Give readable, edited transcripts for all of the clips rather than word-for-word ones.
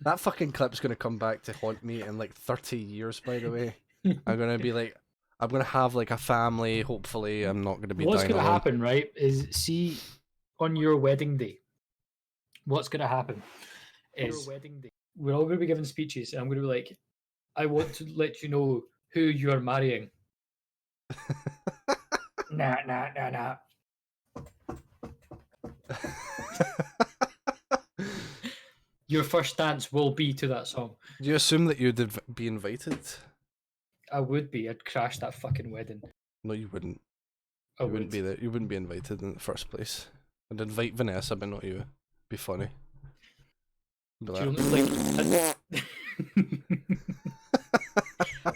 That fucking clip's gonna come back to haunt me in like 30 years, by the way. I'm gonna be like, I'm gonna have like a family, hopefully. I'm not gonna be What's dying going to alone. happen, right, is see, on your wedding day, what's going to happen is we're all going to be giving speeches, and I'm going to be like, I want to let you know who you are marrying. Nah. Your first dance will be to that song. Do you assume that you'd be invited? I would be. I'd crash that fucking wedding. No, you wouldn't. I You wouldn't would. be there. You wouldn't be invited in the first place. I'd invite Vanessa, but not you. Be funny. Be Do you like, like,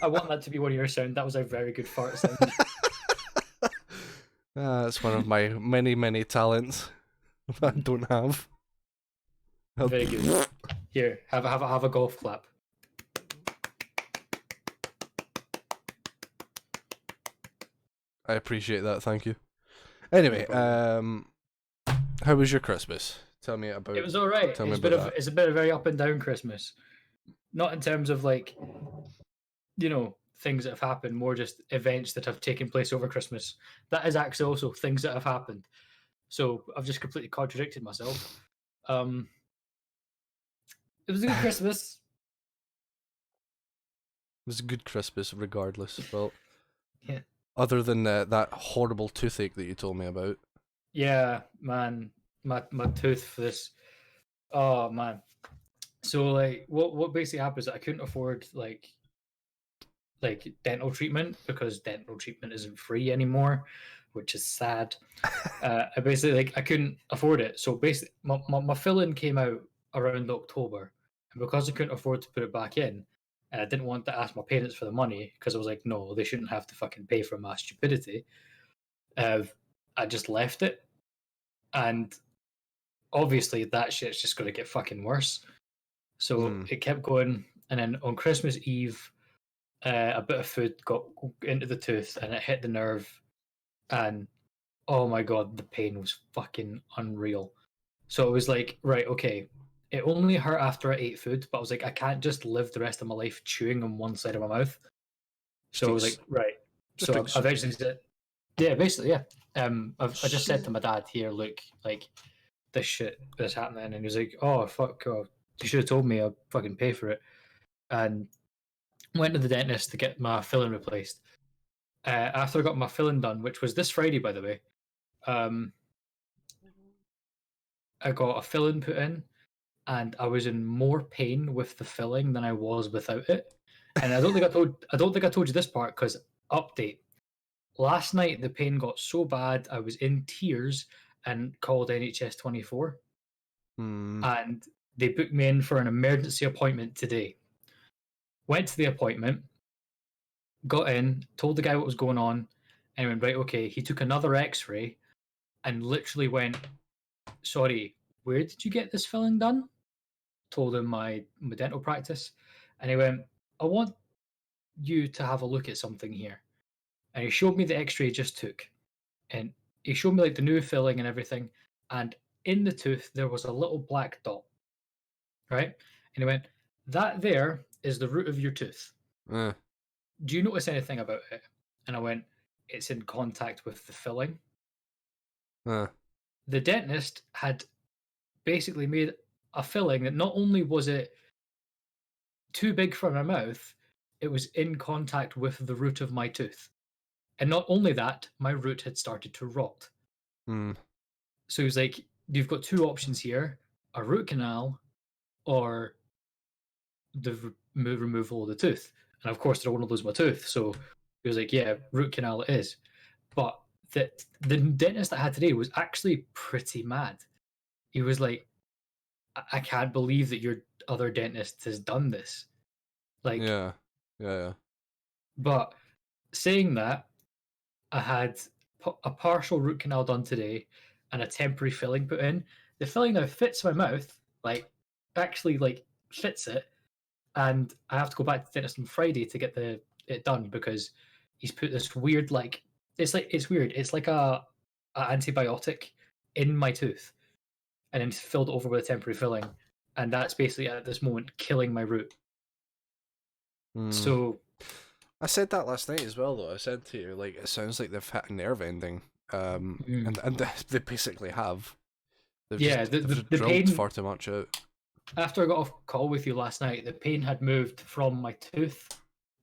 I want that to be one of your sound. That was a very good fart sound. It's one of my many talents that I don't have. Very good. Here, have a golf clap. I appreciate that. Thank you. Anyway, how was your Christmas? Tell me about. It was all right. Tell me It's about that. It's a bit of a very up and down Christmas. Not in terms of like, things that have happened, more just events that have taken place over Christmas. That is actually also things that have happened. So I've just completely contradicted myself. It was a good Christmas. It was a good Christmas, regardless. Well, Yeah. Other than that horrible toothache that you told me about. Yeah, man, my tooth for this. Oh man. So like, what basically happened is that I couldn't afford like dental treatment because dental treatment isn't free anymore, which is sad. I basically I couldn't afford it. So basically, my filling came out around October, and because I couldn't afford to put it back in, and I didn't want to ask my parents for the money because I was like, no, they shouldn't have to fucking pay for my stupidity. I just left it, and obviously that shit's just going to get fucking worse. So it kept going, and then on Christmas Eve, a bit of food got into the tooth and it hit the nerve, and oh my god, the pain was fucking unreal. So it was like, right, okay, it only hurt after I ate food, but I was like, I can't just live the rest of my life chewing on one side of my mouth. So I was like, right. So I eventually said, yeah, basically, yeah. I just said to my dad, here, look, like, this shit is happening, and he was like, oh fuck, oh, you should have told me, I'll fucking pay for it. And went to the dentist to get my filling replaced. After I got my filling done, which was this Friday, by the way, I got a filling put in, and I was in more pain with the filling than I was without it. And I don't think I told you this part because update. Last night the pain got so bad I was in tears and called NHS 24, and they booked me in for an emergency appointment today. Went to the appointment, got in, told the guy what was going on, and he went, right, okay. He took another X-ray and literally went, sorry, where did you get this filling done? Told him my dental practice, and he went, I want you to have a look at something here. And he showed me the X-ray he just took, and he showed me like the new filling and everything, and in the tooth there was a little black dot, right? And he went, that there is the root of your tooth. Do you notice anything about it? And I went, it's in contact with the filling. The dentist had basically made a filling that not only was it too big for my mouth, it was in contact with the root of my tooth. And not only that, my root had started to rot. So he was like, you've got two options here, a root canal or the removal of the tooth. And of course, I don't want to lose my tooth. So he was like, yeah, root canal it is. But the dentist I had today was actually pretty mad. He was like, I can't believe that your other dentist has done this. Like, yeah. But saying that, I had a partial root canal done today and a temporary filling put in. The filling now fits my mouth, like actually like fits it, and I have to go back to the dentist on Friday to get it done because he's put this weird it's weird. It's like a antibiotic in my tooth, and then filled it over with a temporary filling. and that's basically at this moment killing my root. Mm. So I said that last night as well, though. I said to you, like, it sounds like they've hit a nerve ending, and they basically have. yeah, They've just the drilled pain far too much out. after I got off call with you last night, the pain had moved from my tooth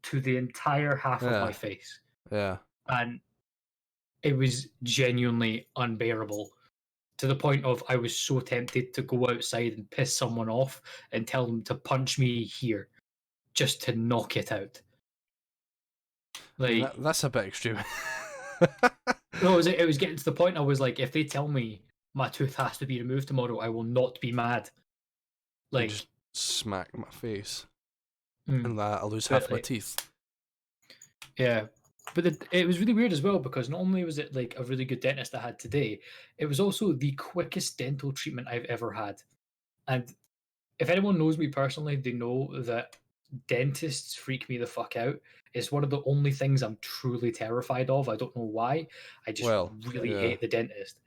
to the entire half of my face, Yeah. and it was genuinely unbearable. To the point of I was so tempted to go outside and piss someone off and tell them to punch me here just to knock it out. I mean, Like, that's a bit extreme. no, it was getting to the point I was like, if they tell me my tooth has to be removed tomorrow, I will not be mad. They Like, just smack my face, mm, and I lose but, half my like, teeth. yeah. But it was really weird as well, because not only was it like a really good dentist I had today, it was also the quickest dental treatment I've ever had. And if anyone knows me personally, they know that dentists freak me the fuck out. It's one of the only things I'm truly terrified of. I don't know why. I just Well, really yeah. hate the dentist.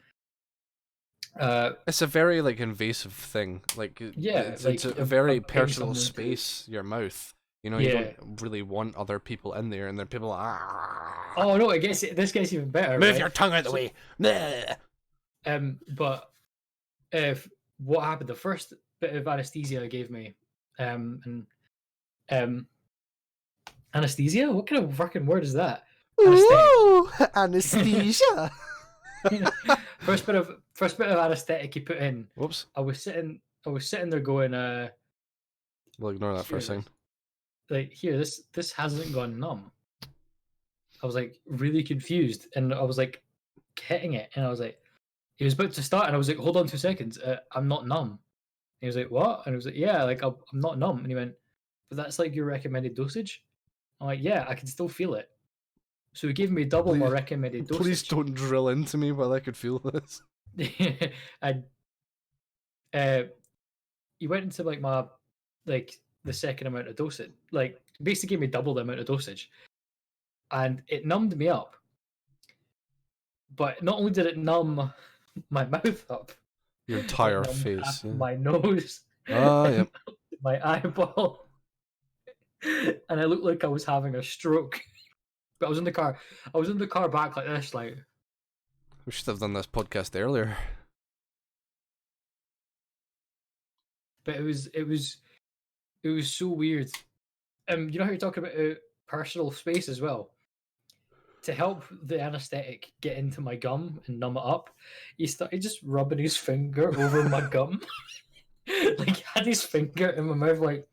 It's a very like invasive thing. Like Yeah, it's like a very paying personal someone to. space. Your mouth. You know, you Yeah. don't really want other people in there, and then people are, Oh no, this gets even better. move Right? your tongue out the way. Bleh. But if what happened, the first bit of anesthesia gave me, and anesthesia. What kind of fucking word is that? Anesthetic. Ooh, anesthesia. first bit of anesthetic he put in. Whoops. I was sitting there going, We'll ignore that for a here, second. like here, this hasn't gone numb. I was like really confused, and I was like hitting it, and I was like, he was about to start, and I was like, hold on 2 seconds, I'm not numb. And he was like, what? And I was like, yeah, like I'm not numb. And he went, but that's like your recommended dosage. I'm like, yeah, I can still feel it. So he gave me double my Please, recommended please dosage. don't drill into me while I could feel this. And he went into like my like the second amount of dosage, like basically gave me double the amount of dosage, and it numbed me up. But not only did it numb my mouth up, Your it entire numbed face. half Yeah. my nose Ah, and yep. my eyeball, and I looked like I was having a stroke. But I was in the car. I was in the car back like this, like. We should have done this podcast earlier. But it was so weird. You know how you're talking about personal space as well. To help the anesthetic get into my gum and numb it up, he started just rubbing his finger over my gum, like had his finger in my mouth, like.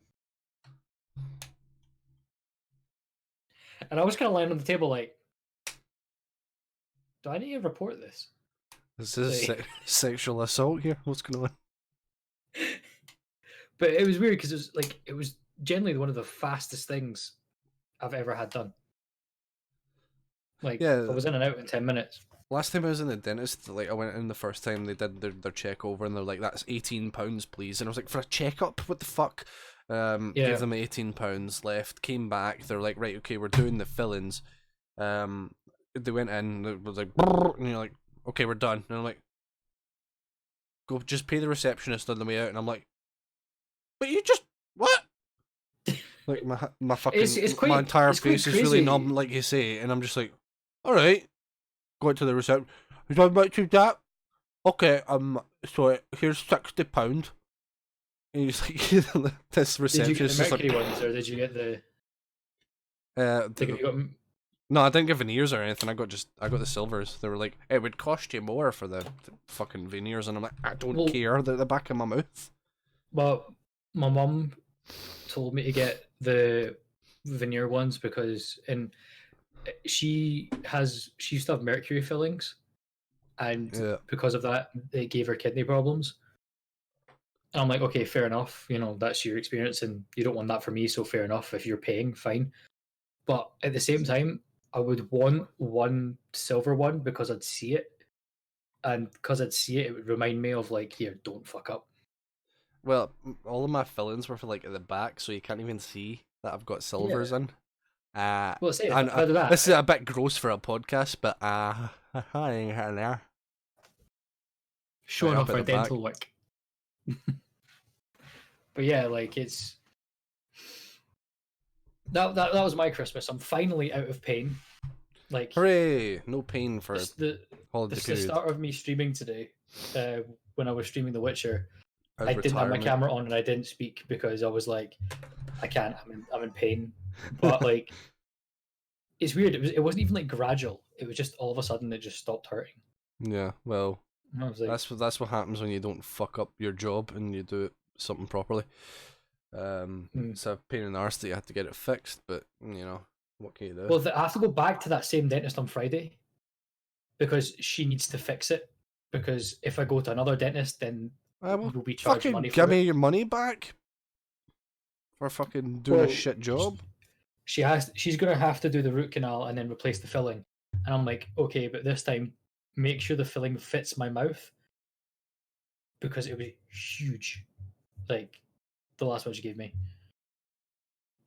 And I was kind of lying on the table, like, do I need to report this? Is this Like, sexual assault here? What's going on? but it was weird because it was generally one of the fastest things I've ever had done. Like, Yeah. I was in and out in 10 minutes. Last time I was in the dentist, like I went in the first time they did their check over, and they're like, "That's £18, please." And I was like, "For a checkup? What the fuck?" Yeah. Gave them £18, left, came back. They're like, "Right, okay, we're doing the fillings." They went in, it was like, "Brrr," and you're like, "Okay, we're done." And I'm like, "Go, just pay the receptionist on the way out." And I'm like, "But you just what?" Like my fucking my entire face is really numb, like you say, and I'm just like, "All right." Go to the reception. Is that about to that? Okay, so here's £60. And he's like, this receptionist. Did you get the mercury ones, or did you get the? No, I didn't get veneers or anything. I got the silvers. They were like, it would cost you more for the fucking veneers, and I'm like, I don't care. They're at the back of my mouth. Well, my mum told me to get the veneer ones because she used to have mercury fillings, and because of that, it gave her kidney problems. And I'm like, okay, fair enough. You know, that's your experience, and you don't want that for me, so fair enough. If you're paying, fine. But at the same time, I would want one silver one because I'd see it, and because I'd see it, it would remind me of like, here, don't fuck up. Well, all of my fillings were for like at the back, so you can't even see that I've got silvers in. Well, say this is a bit gross for a podcast, but I ain't getting there. Showing off our dental work. But yeah, like it's that was my Christmas. I'm finally out of pain. Like Hooray! No pain for the holiday the period. start of me streaming today, when I was streaming The Witcher, As I didn't have my retirement. camera on and I didn't speak because I was like, I can't. I'm in pain. But like, it's weird. It wasn't even like gradual. It was just all of a sudden it just stopped hurting. Yeah, well, And I was like, that's what happens when you don't fuck up your job and you do something properly. It's a pain in the arse that you have to get it fixed, but you know, what can you do? well, I have to go back to that same dentist on Friday because she needs to fix it. Because if I go to another dentist, then Well, we'll be charged fucking money give for me it. your money back for fucking doing a Well, shit job. She's gonna have to do the root canal and then replace the filling. And I'm like, okay, but this time make sure the filling fits my mouth because it was huge. Like the last one she gave me.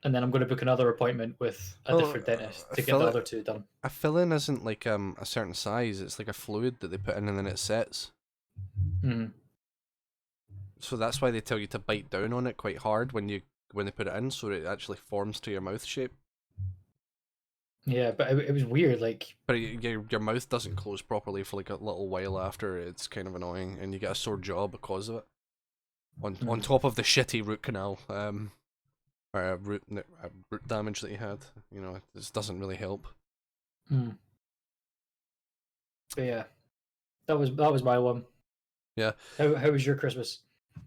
And then I'm gonna book another appointment with a different dentist to get the other two done. A fill-in isn't like a certain size, it's like a fluid that they put in and then it sets. Mm. So that's why they tell you to bite down on it quite hard when they put it in, so it actually forms to your mouth shape. Yeah, but it was weird. Like, But your mouth doesn't close properly for like a little while after. It's kind of annoying, and you get a sore jaw because of it. On top of the shitty root canal, or root damage that you had. You know, this doesn't really help. but yeah, that was my one. Yeah. How was your Christmas?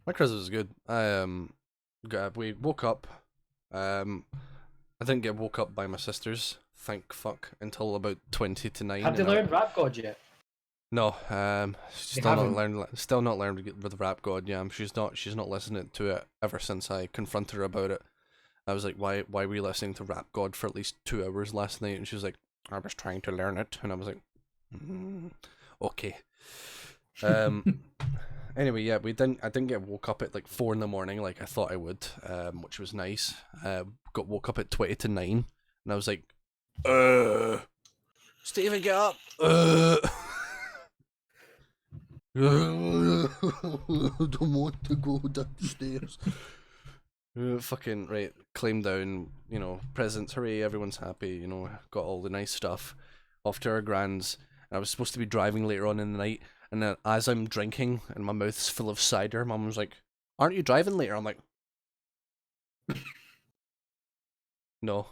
My Christmas was good. We woke up. I didn't get woke up by my sisters. Thank fuck, until about 20 to 9. Have they learned Rap God yet? No, still not learned with Rap God. Yeah, she's not listening to it ever since I confronted her about it. I was like, why were you listening to Rap God for at least 2 hours last night? And she was like, I was trying to learn it, and I was like, okay. Anyway, yeah, I didn't get woke up at like 4 in the morning like I thought I would, which was nice. Got woke up at 20 to 9, and I was like, Stephen, get up. I don't want to go downstairs. Fucking right, climb down, you know, presents, hooray, everyone's happy, you know, got all the nice stuff. Off to our grands, and I was supposed to be driving later on in the night, and then as I'm drinking and my mouth's full of cider, Mum was like, aren't you driving later? I'm like, no.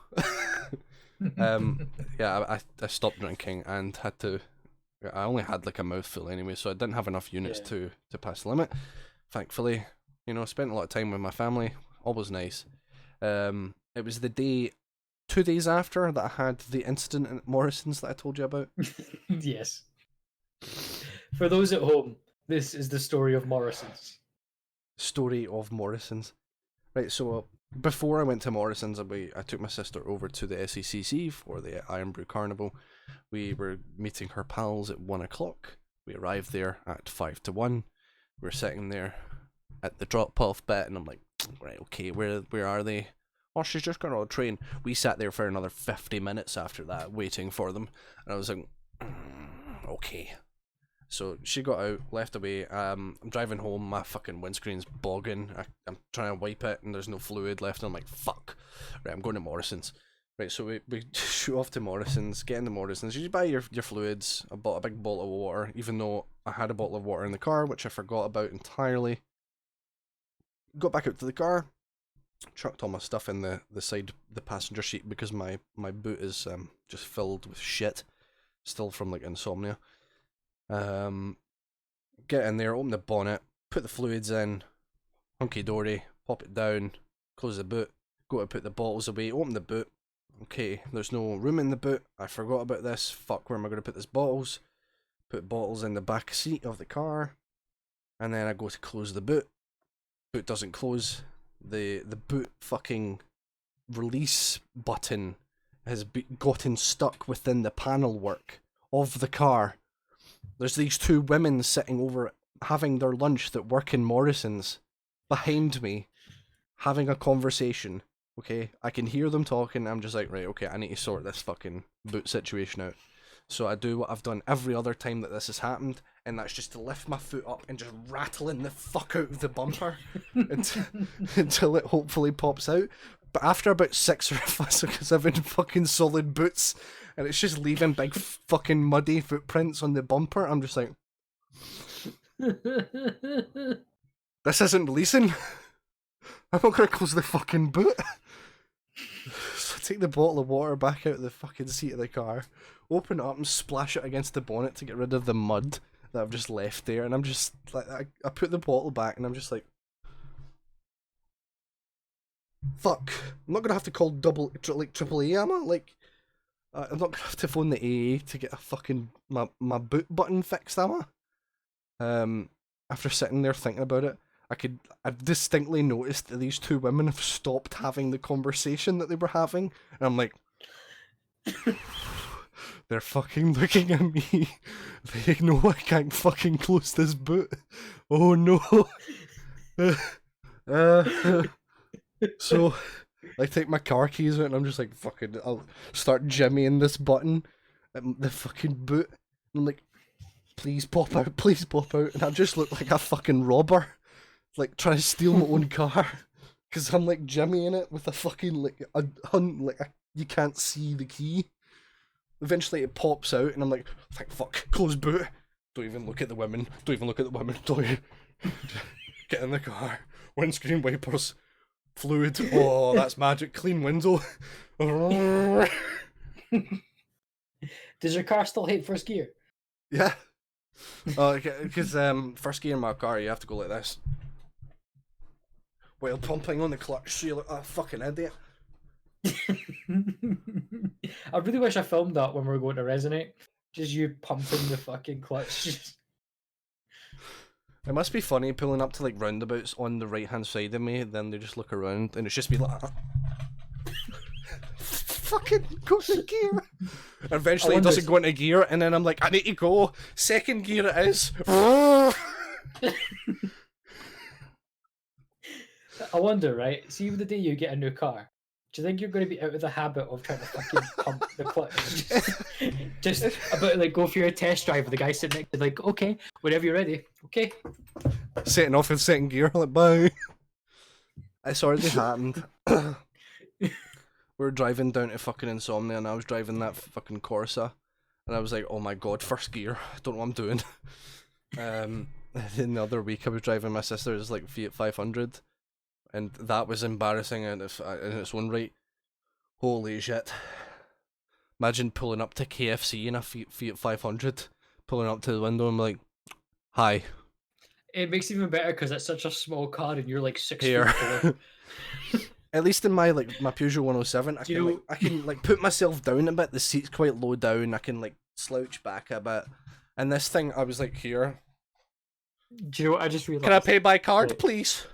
Yeah, I stopped drinking and had to. I only had like a mouthful anyway, so I didn't have enough units to pass the limit. Thankfully, you know, spent a lot of time with my family. Always nice. It was the day, 2 days after that I had the incident at Morrison's that I told you about. Yes. For those at home, this is the story of Morrison's. Story of Morrison's. Right, so before I went to Morrison's, I took my sister over to the SECC for the Iron Brew Carnival. We were meeting her pals at 1 o'clock. We arrived there at 5 to 1. We were sitting there at the drop-off bit, and I'm like, right, okay, where are they? Oh, she's just got on a train. We sat there for another 50 minutes after that, waiting for them. And I was like, okay. So she got out, left away. I'm driving home, my fucking windscreen's bogging. I'm trying to wipe it, and there's no fluid left. And I'm like, fuck. Right, I'm going to Morrison's. Right, so we shoot off to Morrison's, get into Morrison's. You buy your fluids. I bought a big bottle of water, even though I had a bottle of water in the car, which I forgot about entirely. Got back out to the car, chucked all my stuff in the passenger seat because my boot is just filled with shit, still from like insomnia. Get in there, open the bonnet, put the fluids in, hunky dory, pop it down, close the boot, go to put the bottles away, open the boot. Okay, there's no room in the boot. I forgot about this. Fuck, where am I going to put these bottles? Put bottles in the back seat of the car, and then I go to close the boot. Boot doesn't close. The boot fucking release button has gotten stuck within the panel work of the car. There's these 2 women sitting over having their lunch that work in Morrison's behind me, having a conversation. Okay, I can hear them talking. I'm just like, right, okay, I need to sort this fucking boot situation out. So I do what I've done every other time that this has happened. and that's just to lift my foot up and just rattling the fuck out of the bumper until it hopefully pops out. But after about 6 riffs, because I've been fucking solid boots, and it's just leaving big fucking muddy footprints on the bumper, I'm just like, this isn't releasing. I'm not gonna close the fucking boot. So I take the bottle of water back out of the fucking seat of the car, open it up and splash it against the bonnet to get rid of the mud that I've just left there, and I'm just like, I put the bottle back and I'm just like, fuck, I'm not gonna have to call triple A, am I? Like, I'm not gonna have to phone the AA to get a fucking my boot button fixed, am I? After sitting there thinking about it, I've distinctly noticed that these two women have stopped having the conversation that they were having, and I'm like, they're fucking looking at me. They know I can't fucking close this boot. Oh no. So I take my car keys out and I'm just like, fucking, I'll start jimmying this button at the fucking boot. And I'm like, please pop out, please pop out. And I just look like a fucking robber, like trying to steal my own car. Because I'm like jimmying it with a fucking, like, you can't see the key. Eventually it pops out and I'm like, fuck, close boot. Don't even look at the women, don't you... Get in the car, windscreen wipers, fluid, oh, that's magic, clean window. Does your car still hate first gear? Yeah. Because first gear in my car, you have to go like this. While pumping on the clutch, so you look like a fucking idiot. I really wish I filmed that when we were going to Resonate. Just you pumping the fucking clutch. It must be funny pulling up to like roundabouts on the right hand side of me, then they just look around and it's just me like, fucking go into gear. And eventually it doesn't go into gear, and then I'm like, I need to go. Second gear it is. I wonder, right? See, the day you get a new car, do you think you're going to be out of the habit of trying to fucking pump the clutch? Just about like go for your test drive with the guy sitting next to like, okay, whenever you're ready, okay. Setting off in second gear, like, bye. It's already happened. We were driving down to fucking Insomnia, and I was driving that fucking Corsa, and I was like, oh my god, first gear, I don't know what I'm doing. Then the other week I was driving my sister's like Fiat 500, and that was embarrassing in its own right. Holy shit. Imagine pulling up to KFC in a Fiat 500, pulling up to the window and be like, hi. It makes it even better because it's such a small car and you're like 6 Here. feet tall. At least in my Peugeot 107, I can put myself down a bit. The seat's quite low down. I can like slouch back a bit. And this thing, I was like, here. Do you know what I just realized? Can I pay by card, please?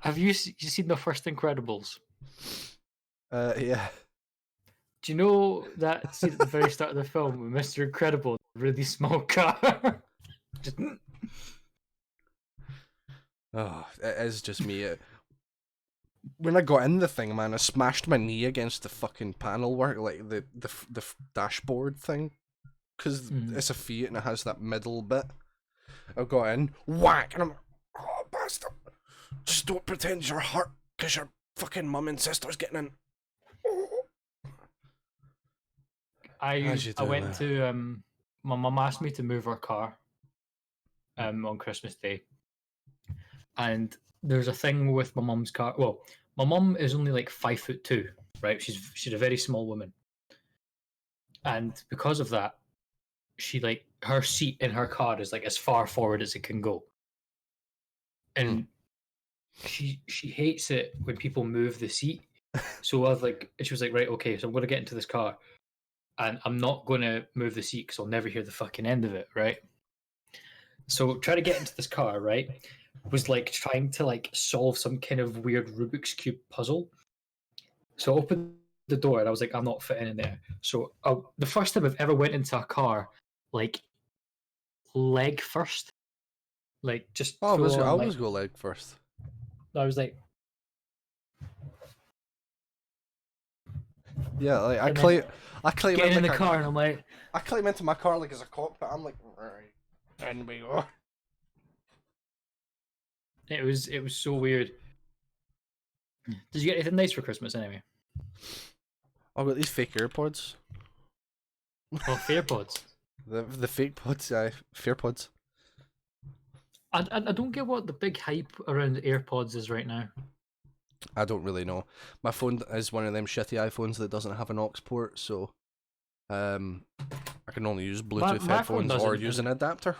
Have you seen the first Incredibles? Yeah. Do you know that scene at the very start of the film with Mr. Incredible, really small car? Just... Oh, it is just me. When I got in the thing, man, I smashed my knee against the fucking panel work, like the dashboard thing, because it's a Fiat and it has that middle bit. I got in, whack, and I'm like, oh, bastard. Just don't pretend you're hurt, because your fucking mum and sister's getting in. I went to my mum asked me to move her car on Christmas Day, and there's a thing with my mum's car. Well, my mum is only like 5'2", right? She's a very small woman, and because of that, she like her seat in her car is like as far forward as it can go, and she hates it when people move the seat. So she was like, right, okay, so I'm going to get into this car, and I'm not going to move the seat because I'll never hear the fucking end of it, right? So trying to get into this car, right, was like trying to like solve some kind of weird Rubik's Cube puzzle. So I opened the door and I was like, I'm not fitting in there. So the first time I've ever went into a car, like leg first, like just I always go leg first. I was like, yeah, like I climb getting in the car and I'm like, I climb into my car like as a cockpit. I'm like, right. And we are. It was so weird. Did you get anything nice for Christmas anyway? I've got these fake AirPods. Oh, FairPods. The fake pods, FairPods. I don't get what the big hype around AirPods is right now. I don't really know. My phone is one of them shitty iPhones that doesn't have an aux port, so I can only use Bluetooth my phone headphones or doesn't, use an adapter.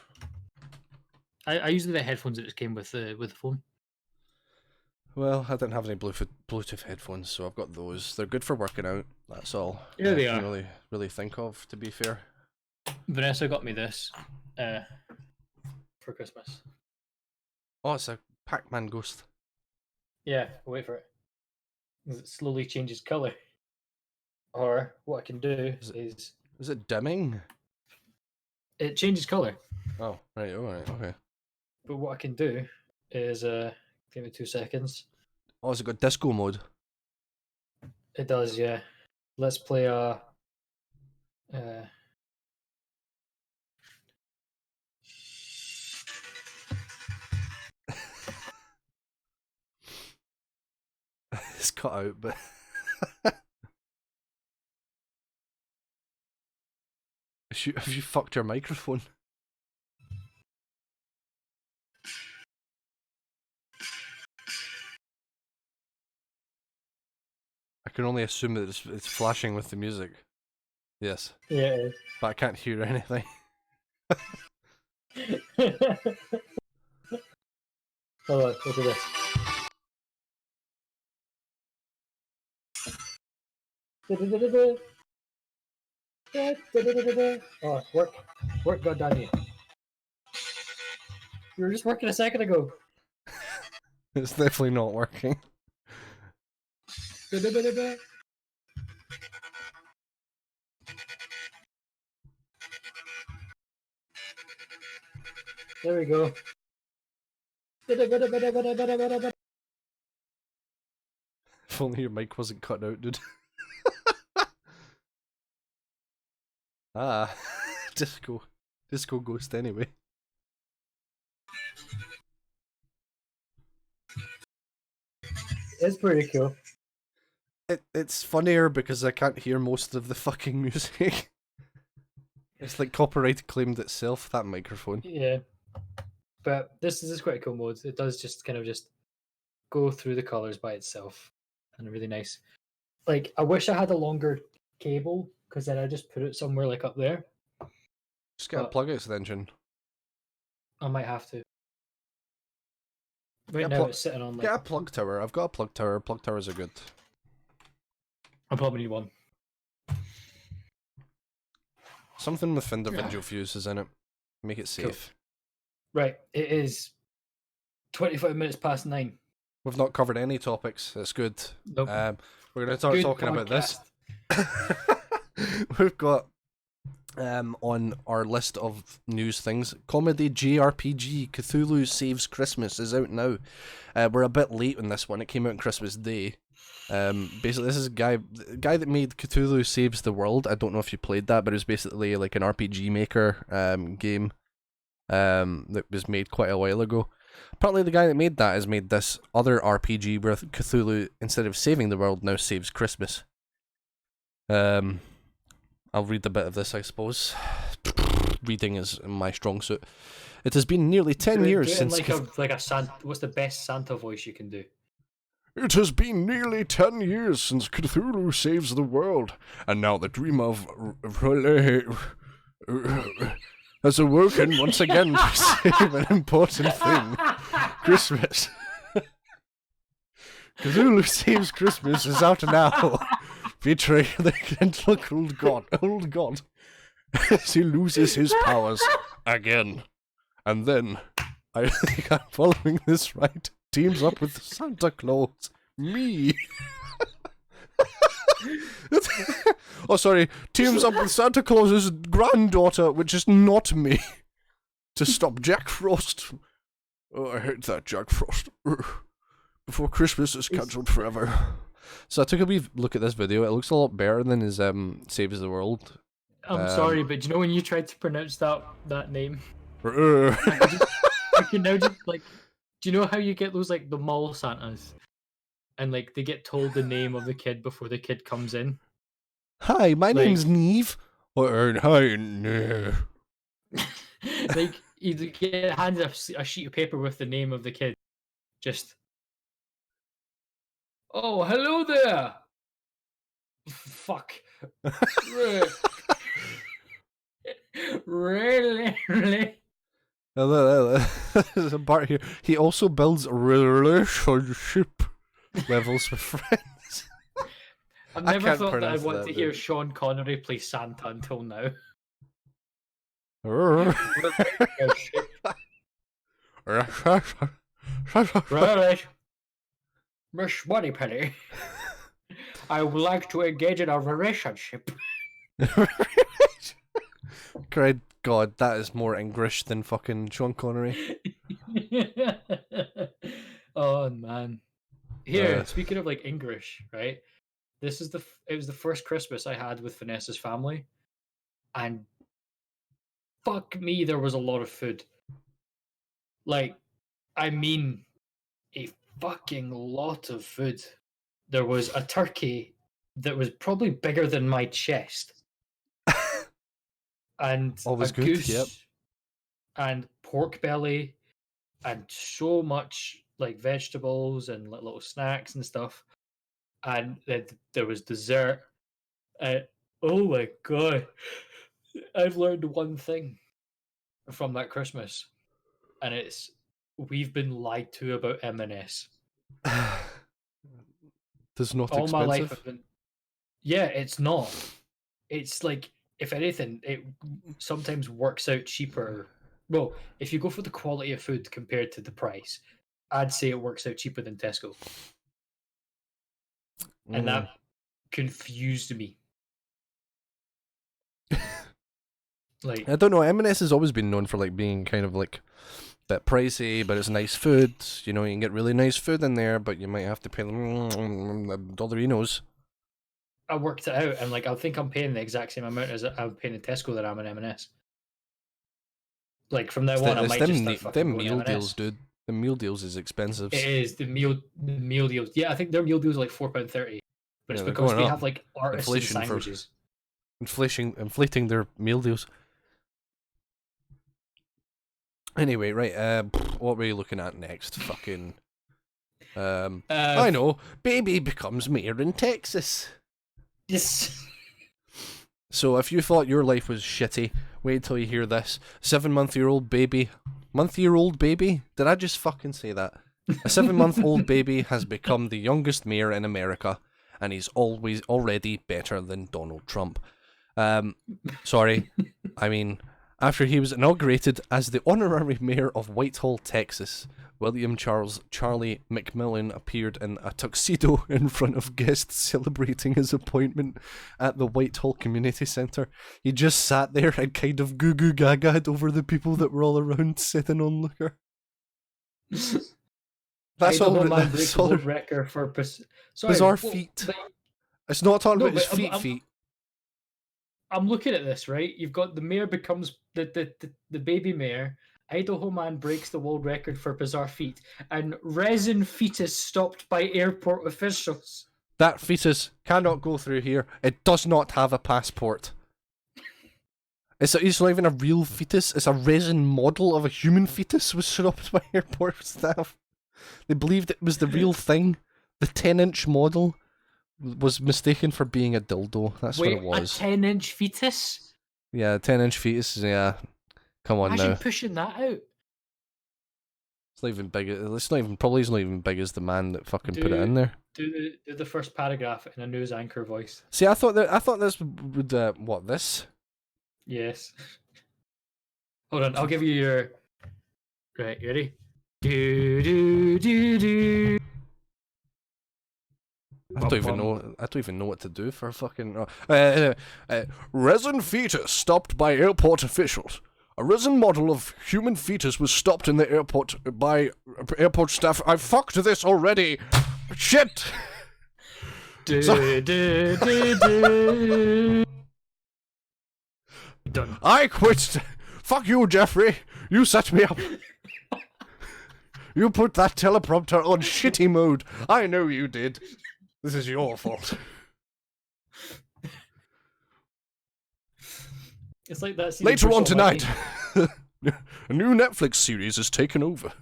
I used the headphones that just came with the phone. Well, I didn't have any Bluetooth headphones, so I've got those. They're good for working out. That's all. Yeah, they I can are. really think of, to be fair. Vanessa got me this for Christmas. Oh, it's a Pac-Man ghost. Yeah, wait for it. It slowly changes color. Or what I can do is Is it dimming? it changes color. Oh, right, alright, okay. But what I can do is give me 2 seconds. Oh, has it got disco mode? It does, yeah. Let's play It's cut out, but have you fucked your microphone? I can only assume that it's flashing with the music. Yes, yeah, it but I can't hear anything. is. Hold on, look at this. Oh, work got done here. You were just working a second ago. It's definitely not working. There we go. If only your mic wasn't cut out, dude. Ah, disco ghost anyway. It's pretty cool. It's funnier because I can't hear most of the fucking music. It's like copyright claimed itself, that microphone. Yeah. But this is quite a cool mode. It does just kind of just go through the colors by itself. And really nice. Like, I wish I had a longer cable, because then I just put it somewhere like up there. Just get a plug extension. I might have to. Right Get a now plug- it's sitting on like... Get a plug tower. I've got a plug tower. Plug towers are good. I probably need one. Something with individual fuses in it. Make it safe. Cool. Right, it is 25 minutes past 9. We've not covered any topics. It's good. Nope. We're going to start Good talking about this. podcast. We've got on our list of news things, comedy JRPG Cthulhu Saves Christmas is out now. We're a bit late on this one. It came out on Christmas Day. Basically, this is a guy that made Cthulhu Saves the World. I don't know if you played that, but it was basically like an RPG maker game that was made quite a while ago. Apparently the guy that made that has made this other RPG where Cthulhu, instead of saving the world, now saves Christmas. I'll read a bit of this, I suppose. Reading is my strong suit. It has been nearly 10 years since... like a Santa, what's the best Santa voice you can do? It has been nearly 10 years since Cthulhu saves the world, and now the dream of has awoken once again to save an important thing. Christmas. Cthulhu Saves Christmas is out now, featuring the gentle old god, as he loses his powers again. And then, I think I'm following this right, teams up with Santa Claus. Me. Oh, sorry. Teams up with Santa Claus's granddaughter, which is not me, to stop Jack Frost. Oh, I hate that Jack Frost. Before Christmas is cancelled forever. So I took a wee look at this video. It looks a lot better than his Saves the World. I'm sorry, but do you know when you tried to pronounce that name? I can now just like, do you know how you get those like the mall Santas, and like they get told the name of the kid before the kid comes in? Hi, my Like- name's Neve. Hi, no. Like you get handed a sheet of paper with the name of the kid. Just, oh, hello there. Fuck. Really? There's a part here. He also builds relationship levels with friends. I've I never can't thought that pronounce I'd want that, to hear dude. Sean Connery play Santa until now. Really? Miss Moneypenny, I would like to engage in a relationship. Great God, that is more English than fucking Sean Connery. Oh man. Here, Uh. speaking of like English, right? This is it was the first Christmas I had with Vanessa's family, and fuck me, there was a lot of food. Like, I mean, a fucking lot of food. There was a turkey that was probably bigger than my chest, and Always a good, goose, yep. and pork belly, and so much like vegetables and like little snacks and stuff. And then there was dessert. Oh my god! I've learned one thing from that Christmas, and it's we've been lied to about M&S. Does not All my life expensive. I've been. Yeah, it's not. It's like, if anything, it sometimes works out cheaper. Well, if you go for the quality of food compared to the price, I'd say it works out cheaper than Tesco. And that confused me. Like, I don't know. M&S has always been known for like being kind of like a bit pricey, but it's nice food. You know, you can get really nice food in there, but you might have to pay $1. I worked it out, and like I think I'm paying the exact same amount as I'm paying in Tesco that I'm in M&S. Like from now on, I might just start fucking them going meal M&S. deals, dude. The meal deals is expensive. It is the meal deals. Yeah, I think their meal deals are like £4.30, but it's they're because going they up. have like artisan Inflation for- sandwiches. Inflating their meal deals. Anyway, right. What were you looking at next? Fucking. I know. Baby becomes mayor in Texas. Yes. So if you thought your life was shitty, wait till you hear this. 7-month-old baby. Month-year-old baby? Did I just fucking say that? A 7-month-old baby has become the youngest mayor in America, and he's already better than Donald Trump. Sorry. I mean, after he was inaugurated as the honorary mayor of Whitehall, Texas, William Charlie McMillan appeared in a tuxedo in front of guests celebrating his appointment at the Whitehall Community Centre. He just sat there and kind of goo-goo gagaed over the people that were all around sitting on liquor. That's all. That's all. Record for Bizarre feet. It's not talking about his feet. I'm looking at this, right? You've got the mayor becomes the baby mayor. Idaho man breaks the world record for bizarre feet, and resin fetus stopped by airport officials. That fetus cannot go through here. It does not have a passport. It's not even a real fetus. It's a resin model of a human fetus was stopped by airport staff. They believed it was the real thing. The 10-inch model was mistaken for being a dildo. That's what it was. A 10-inch fetus? Yeah, 10-inch fetus. Yeah, come on Imagine now. Pushing that out. It's not even big. It's not even big as the man that fucking put it in there. Do the first paragraph in a news anchor voice. See, I thought this would what this? Yes. Hold on, I'll give you your. Right, you ready? Do. I don't even know what to do for fucking. Resin fetus stopped by airport officials. A resin model of human fetus was stopped in the airport by airport staff. I fucked this already. Shit. Done. I quit. Fuck you, Jeffrey. You set me up. You put that teleprompter on shitty mode. I know you did. This is your fault. It's like that scene Later in on Bruce Almighty. tonight, a new Netflix series has taken over.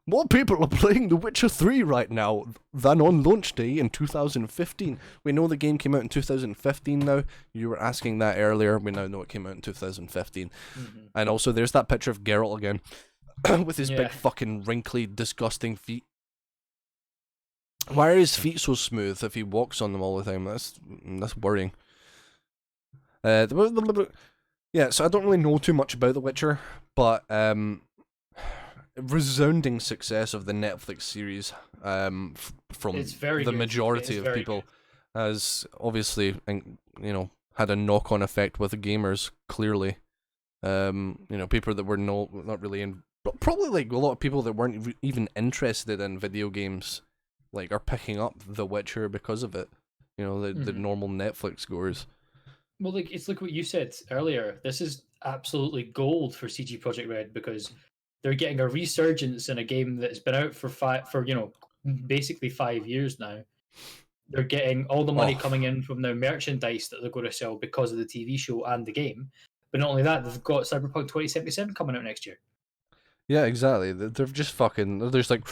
More people are playing The Witcher 3 right now than on launch day in 2015. We know the game came out in 2015 now. You were asking that earlier. We now know it came out in 2015. And also, there's that picture of Geralt again. With his big fucking wrinkly, disgusting feet. Why are his feet so smooth if he walks on them all the time? That's worrying. Yeah, so I don't really know too much about The Witcher, but resounding success of the Netflix series from the majority of people has obviously, had a knock-on effect with the gamers, clearly. People that were not really in, probably like a lot of people that weren't even interested in video games, like, are picking up The Witcher because of it. The normal Netflix scores. Well, it's like what you said earlier. This is absolutely gold for CG Projekt Red because they're getting a resurgence in a game that's been out for basically 5 years now. They're getting all the money coming in from their merchandise that they're going to sell because of the TV show and the game. But not only that, they've got Cyberpunk 2077 coming out next year. Yeah, exactly. They're just fucking. They're just like,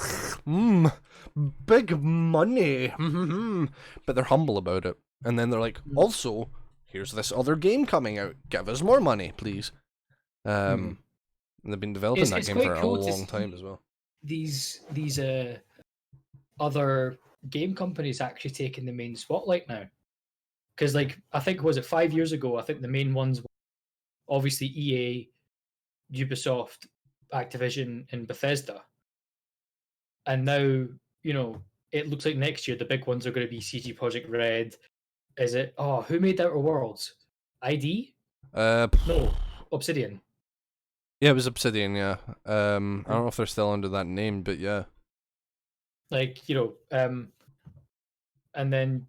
big money, but they're humble about it. And then they're like, also, here's this other game coming out. Give us more money, please. And they've been developing that game for a long time as well. These other game companies actually taking the main spotlight now. Because, like, I think, was it 5 years ago? I think the main ones were obviously EA, Ubisoft, Activision, and Bethesda. And now, it looks like next year the big ones are going to be CG Projekt Red. Is it? Oh, who made Outer Worlds? ID? No, Obsidian. Yeah, it was Obsidian, yeah. I don't know if they're still under that name, but yeah. Like, and then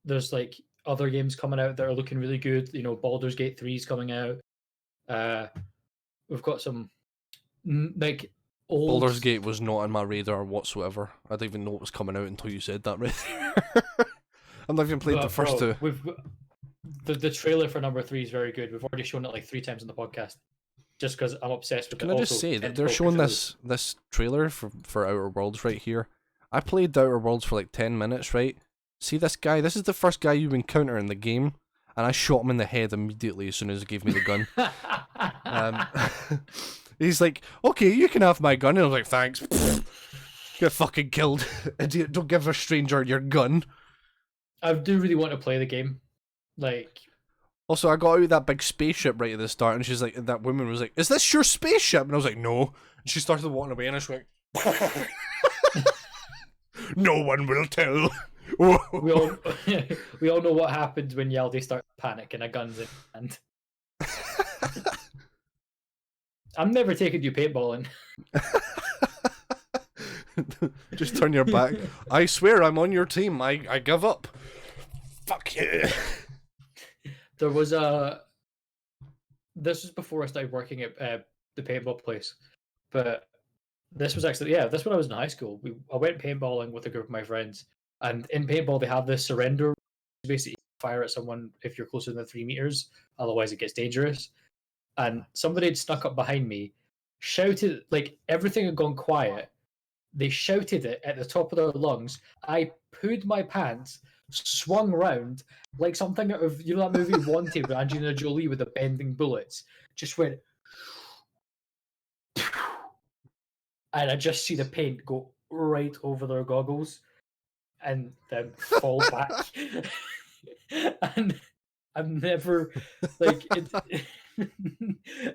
there's, like, other games coming out that are looking really good. Baldur's Gate 3 is coming out. We've got some, like, old... Baldur's Gate was not on my radar whatsoever. I didn't even know it was coming out until you said that right there. I've not even played the first two. The trailer for number 3 is very good. We've already shown it like 3 times on the podcast. Just because I'm obsessed with it. Can I just say that they're showing this trailer for Outer Worlds right here? I played the Outer Worlds for like 10 minutes, right? See this guy? This is the first guy you encounter in the game, and I shot him in the head immediately as soon as he gave me the gun. He's like, okay, you can have my gun. And I was like, thanks. Get fucking killed. Idiot, don't give a stranger your gun. I do really want to play the game. Like... Also, I got out that big spaceship right at the start, and she's like, that woman was like, is this your spaceship? And I was like, no. And she started walking away, and I was like, no one will tell. we all know what happens when Yaldi starts panicking, a gun's in hand. I'm never taking you paintballing. Just turn your back. I swear I'm on your team. I give up. Fuck you. There was this was before I started working at the paintball place, but this was actually, this was when I was in high school. I went paintballing with a group of my friends, and in paintball they have this surrender. Basically, fire at someone if you're closer than 3 meters, otherwise it gets dangerous. And somebody had snuck up behind me, shouted, like, everything had gone quiet. They shouted it at the top of their lungs. I pooed my pants, swung round like something out of that movie Wanted with Angelina Jolie with the bending bullets. Just went, and I just see the paint go right over their goggles, and then fall back. And I've never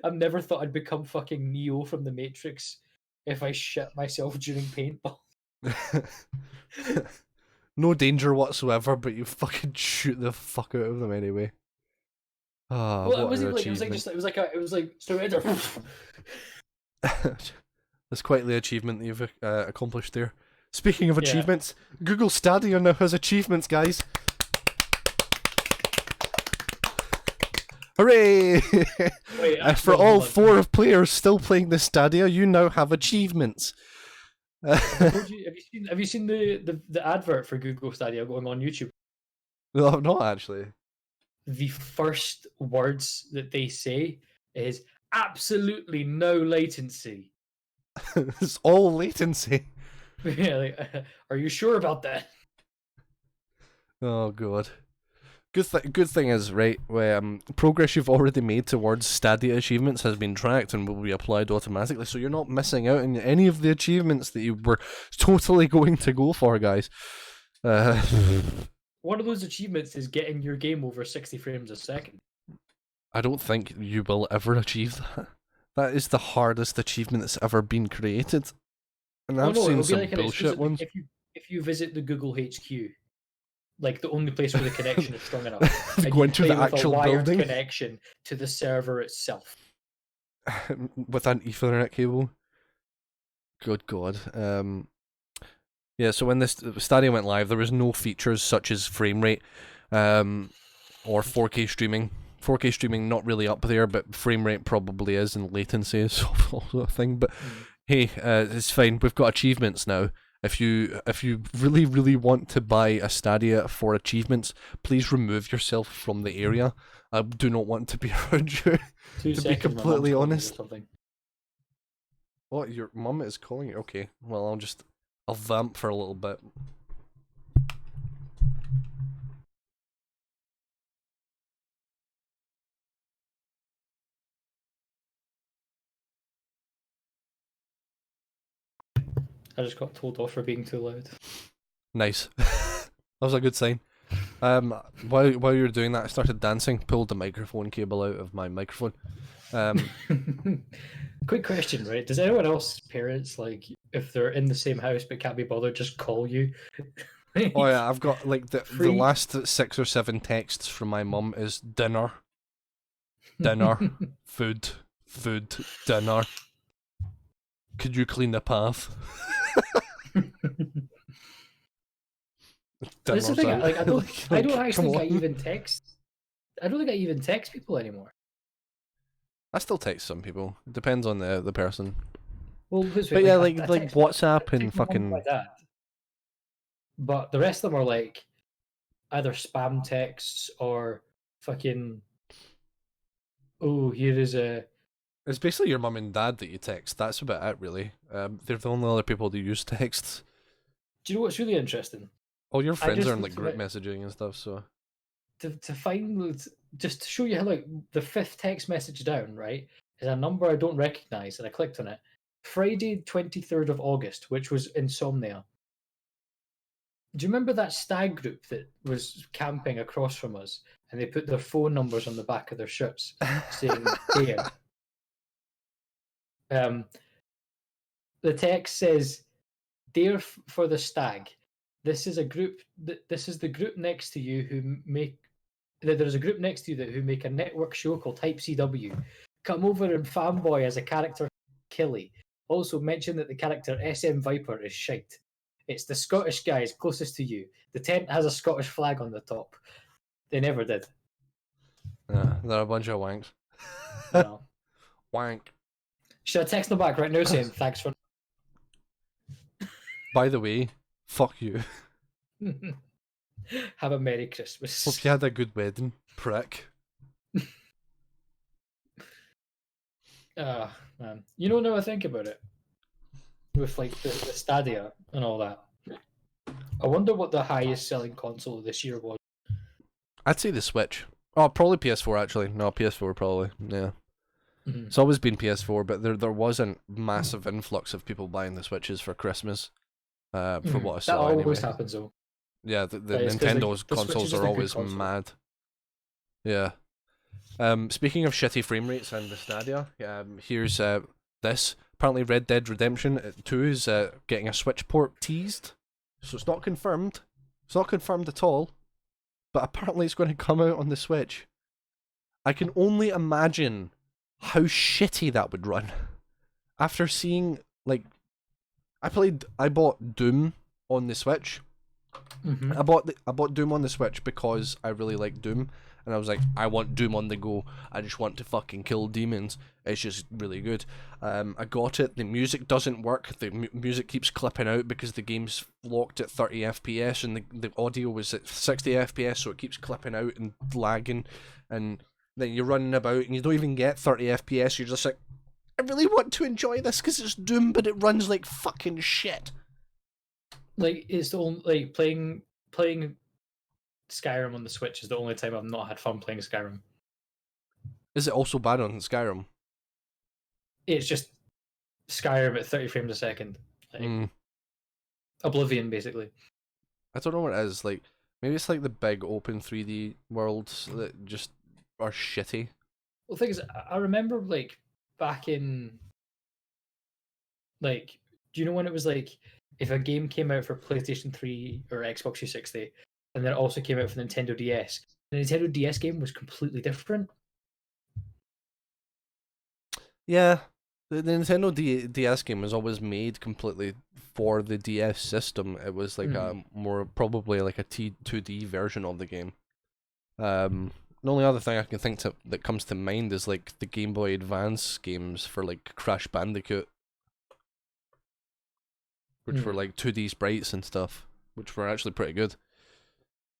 I've never thought I'd become fucking Neo from the Matrix if I shit myself during paintball. No danger whatsoever, but you fucking shoot the fuck out of them anyway. Ah, well, what it an was achievement. it was like surrender. That's quite the achievement that you've accomplished there. Speaking of achievements, Google Stadia now has achievements, guys. Hooray! Wait, For no, all hold on. 4 of players still playing the Stadia, you now have achievements. I told you, have you seen the advert for Google Stadia going on YouTube? No, I've not actually. The first words that they say is absolutely no latency. It's all latency. Yeah, like, are you sure about that? Oh god. Good thing is, right, progress you've already made towards Stadia achievements has been tracked and will be applied automatically, so you're not missing out on any of the achievements that you were totally going to go for, guys. One of those achievements is getting your game over 60 frames a second. I don't think you will ever achieve that. That is the hardest achievement that's ever been created. And I've seen some bullshit ones. If you visit the Google HQ, like the only place where the connection is strong enough, and Going you to play the with actual a wired building connection to the server itself. with an Ethernet cable. Good god. Yeah, so when this Stadia went live, there was no features such as frame rate, or 4K streaming. 4K streaming not really up there, but frame rate probably is, and latency is also a thing. But hey, it's fine. We've got achievements now. If you really want to buy a Stadia for achievements, please remove yourself from the area. I do not want to be around you. To be completely honest. What, your mum is calling you? Okay, well I'll vamp for a little bit. I just got told off for being too loud. Nice. That was a good sign. While you were doing that, I started dancing, pulled the microphone cable out of my microphone. Quick question, right? Does anyone else, parents, like, if they're in the same house but can't be bothered, just call you? Oh yeah, I've got like the last 6 or 7 texts from my mum is dinner, food, dinner. Could you clean the path? That's the thing. Like, I don't actually think I even text. I don't think I even text people anymore. I still text some people. It depends on the person. Well, but yeah, like WhatsApp and fucking. Like that. But the rest of them are like either spam texts or fucking. Oh, here is a. It's basically your mum and dad that you text. That's about it, really. They're the only other people that use texts. Do you know what's really interesting? All your friends are in like group messaging and stuff. So to find, just to show you how, like, the 5th text message down, right, is a number I don't recognize, and I clicked on it. Friday, 23rd of August, which was Insomnia. Do you remember that stag group that was camping across from us, and they put their phone numbers on the back of their shirts, saying "Here"? The text says, "Dear for the stag, this is a group. This is the group next to you who make. There's a group next to you who make a network show called Type CW. Come over and fanboy as a character, Killy. Also mention that the character SMviper is shite. It's the Scottish guys closest to you. The tent has a Scottish flag on the top. They never did. They're a bunch of wanks. No. Wank. Should I text them back right now saying thanks for... By the way, fuck you. Have a Merry Christmas. Hope you had a good wedding, prick. Man. You know, now I think about it, with like the Stadia and all that, I wonder what the highest selling console this year was. I'd say the Switch. Oh, probably PS4 actually. No, PS4 probably. Yeah. Mm-hmm. It's always been PS4, but there wasn't massive influx of people buying the Switches for Christmas. From what I saw, that always anyway. happens though. Yeah, the Nintendo's consoles are always mad. Yeah. Speaking of shitty frame rates and the Stadia, here's this. Apparently Red Dead Redemption 2 is getting a Switch port teased. So it's not confirmed. It's not confirmed at all. But apparently it's going to come out on the Switch. I can only imagine how shitty that would run. After seeing, like... I bought Doom on the Switch. Mm-hmm. I bought Doom on the Switch because I really like Doom, and I was like, I want Doom on the go. I just want to fucking kill demons. It's just really good. I got it. The music doesn't work. The music keeps clipping out because the game's locked at 30 FPS and the audio was at 60 FPS, so it keeps clipping out and lagging. And then you're running about and you don't even get 30 FPS. You're just like, I really want to enjoy this because it's Doom, but it runs like fucking shit. Like, it's the only, like, playing Skyrim on the Switch is the only time I've not had fun playing Skyrim. Is it also bad on Skyrim? It's just Skyrim at 30 frames a second. Like, Oblivion, basically. I don't know what it is. Like, maybe it's like the big open 3D worlds that just are shitty. Well, the thing is, I remember, like, back in, like, do you know when it was like, if a game came out for PlayStation 3 or Xbox 360, and then it also came out for Nintendo DS, the Nintendo DS game was completely different. Yeah, the Nintendo DS game was always made completely for the DS system. It was like a more, probably like a 2D version of the game. The only other thing I can think that comes to mind is like the Game Boy Advance games for like Crash Bandicoot, which were like 2D sprites and stuff, which were actually pretty good.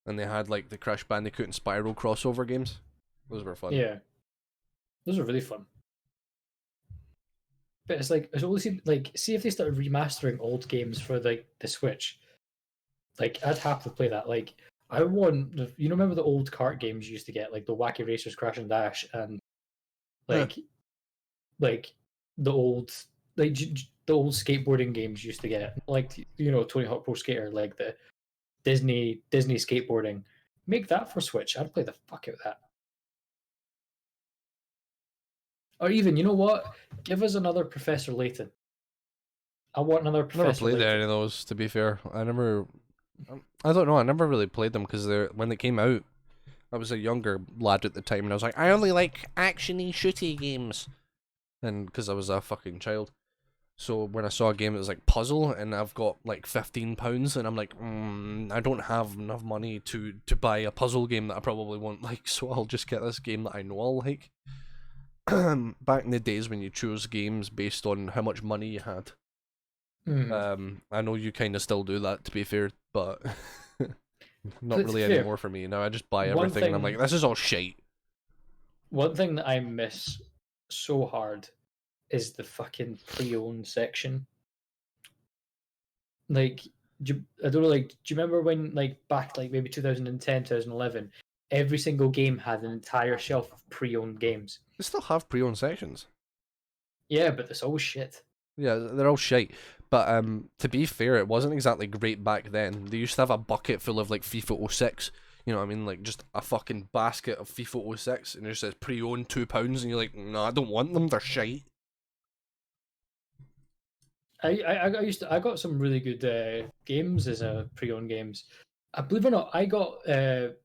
And they had like the Crash Bandicoot and Spyro crossover games. Those were fun. Yeah, those are really fun. But it's like, it's always seemed like, see if they started remastering old games for like the Switch. Like, I'd happily play that. Like, I want, you know, remember the old kart games you used to get, like the Wacky Racers, Crash and Dash, and like, like the old, like the old skateboarding games you used to get, like, you know, Tony Hawk Pro Skater, like the Disney skateboarding. Make that for Switch. I'd play the fuck out of that. Or even, you know what? Give us another Professor Layton. I want another Professor I never played Layton. any of those, to be fair. I don't know, I never really played them because when they came out, I was a younger lad at the time and I was like, I only like actiony shooty games. And because I was a fucking child. So when I saw a game that was like puzzle and I've got like £15 and I'm like, I don't have enough money to buy a puzzle game that I probably won't like, so I'll just get this game that I know I'll like. Back in the days when you chose games based on how much money you had. I know you kind of still do that, to be fair, but not really anymore for me. Now I just buy everything and I'm like, this is all shite. One thing that I miss so hard is the fucking pre-owned section. Like, I don't know, like, do you remember when, like, back, like, maybe 2010, 2011, every single game had an entire shelf of pre-owned games? They still have pre-owned sections. Yeah, but it's all shit. Yeah, they're all shite. But to be fair, it wasn't exactly great back then. They used to have a bucket full of like FIFA 06. You know what I mean? Like just a fucking basket of FIFA 06, and it just says pre-owned £2, and you're like, no, I don't want them. They're shite. I got some really good games as pre-owned games. Believe it or not, I got the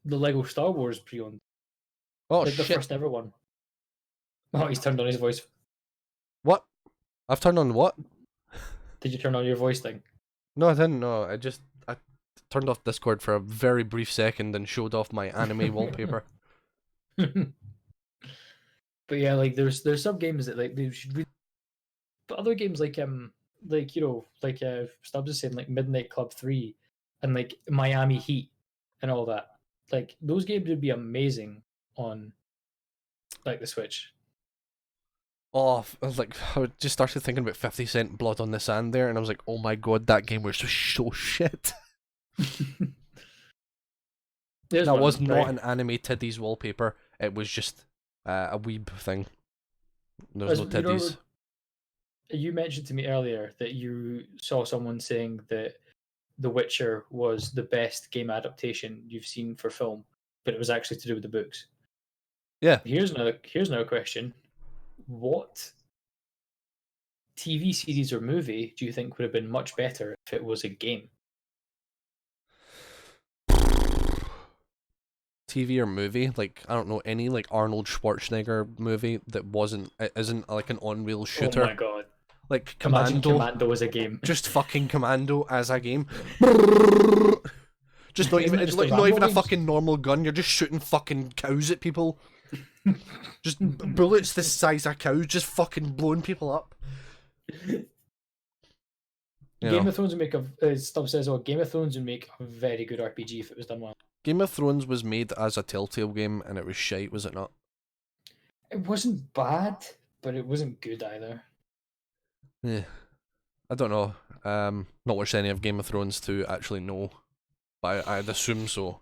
Lego Star Wars pre-owned. Oh, like shit. The first ever one. Oh, he's turned on his voice. What? I've turned on what? Did you turn on your voice thing? No, I didn't. No, I turned off Discord for a very brief second and showed off my anime wallpaper. But yeah, like there's some games that like they should. But other games like you know, like Stubbs is saying, like Midnight Club 3 and like Miami Heat and all that. Like those games would be amazing on like the Switch. Oh, I just started thinking about 50 Cent Blood on the Sand there, and I was like, oh my god, that game was so shit. That was not an anime titties wallpaper. It was just a weeb thing. There's no titties. You mentioned to me earlier that you saw someone saying that The Witcher was the best game adaptation you've seen for film, but it was actually to do with the books. Yeah. Here's another question. What TV series or movie do you think would have been much better if it was a game? TV or movie, like I don't know, any like Arnold Schwarzenegger movie that isn't like an on-wheel shooter. Oh my god! Like Commando. Imagine Commando as a game. Just fucking Commando as a game. Just not Isn't even it it's just the not even Rambo a games? fucking normal gun. You're just shooting fucking cows at people. Just bullets the size of cows, just fucking blowing people up. You Game know, of Thrones would make a Stubb says, "Oh, Game of Thrones would make a very good RPG if it was done well." Game of Thrones was made as a Telltale game, and it was shite, was it not? It wasn't bad, but it wasn't good either. Yeah, I don't know. Not watched any of Game of Thrones to actually know, but I'd assume so.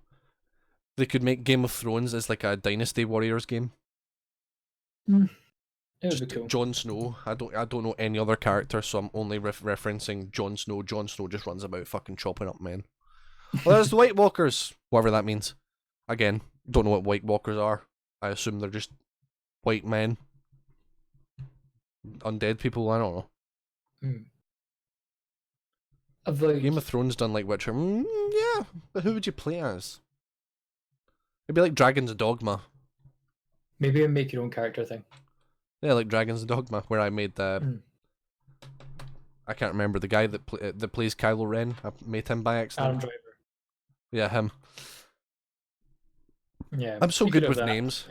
They could make Game of Thrones as like a Dynasty Warriors game. It would Just be cool. Jon Snow. I don't know any other character, so I'm only referencing Jon Snow. Jon Snow just runs about fucking chopping up men. Well, there's the White Walkers, whatever that means. Again, don't know what White Walkers are. I assume they're just white men, undead people. I don't know. Of like, Game of Thrones done like Witcher. Yeah, but who would you play as? It'd be like Dragon's Dogma. maybe a make your own character thing. Yeah, like Dragon's Dogma, where I made the. I can't remember the guy that plays Kylo Ren. I made him by accident. Adam Driver. Yeah, him. Yeah, I'm so we good could have with that. names.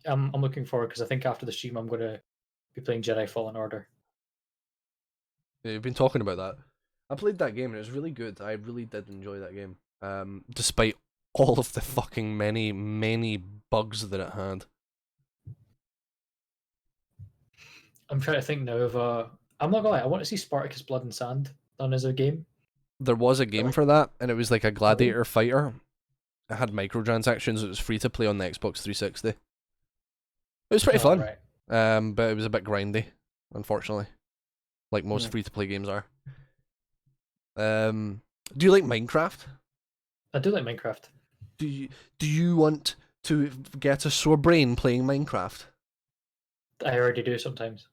I'm looking forward because I think after the stream I'm gonna be playing Jedi Fallen Order. Yeah, you've been talking about that. I played that game and it was really good. I really did enjoy that game. Despite all of the fucking many bugs that it had. I'm trying to think now of I'm not gonna lie, I want to see Spartacus Blood and Sand done as a game. There was a game like- for that, and it was like a gladiator fighter. It had microtransactions. It was free to play on the Xbox 360. It was pretty fun. Right. But it was a bit grindy, unfortunately, like most Yeah. free to play games are. Do you like Minecraft? I do like Minecraft. Do you want to get a sore brain playing Minecraft? I already do sometimes.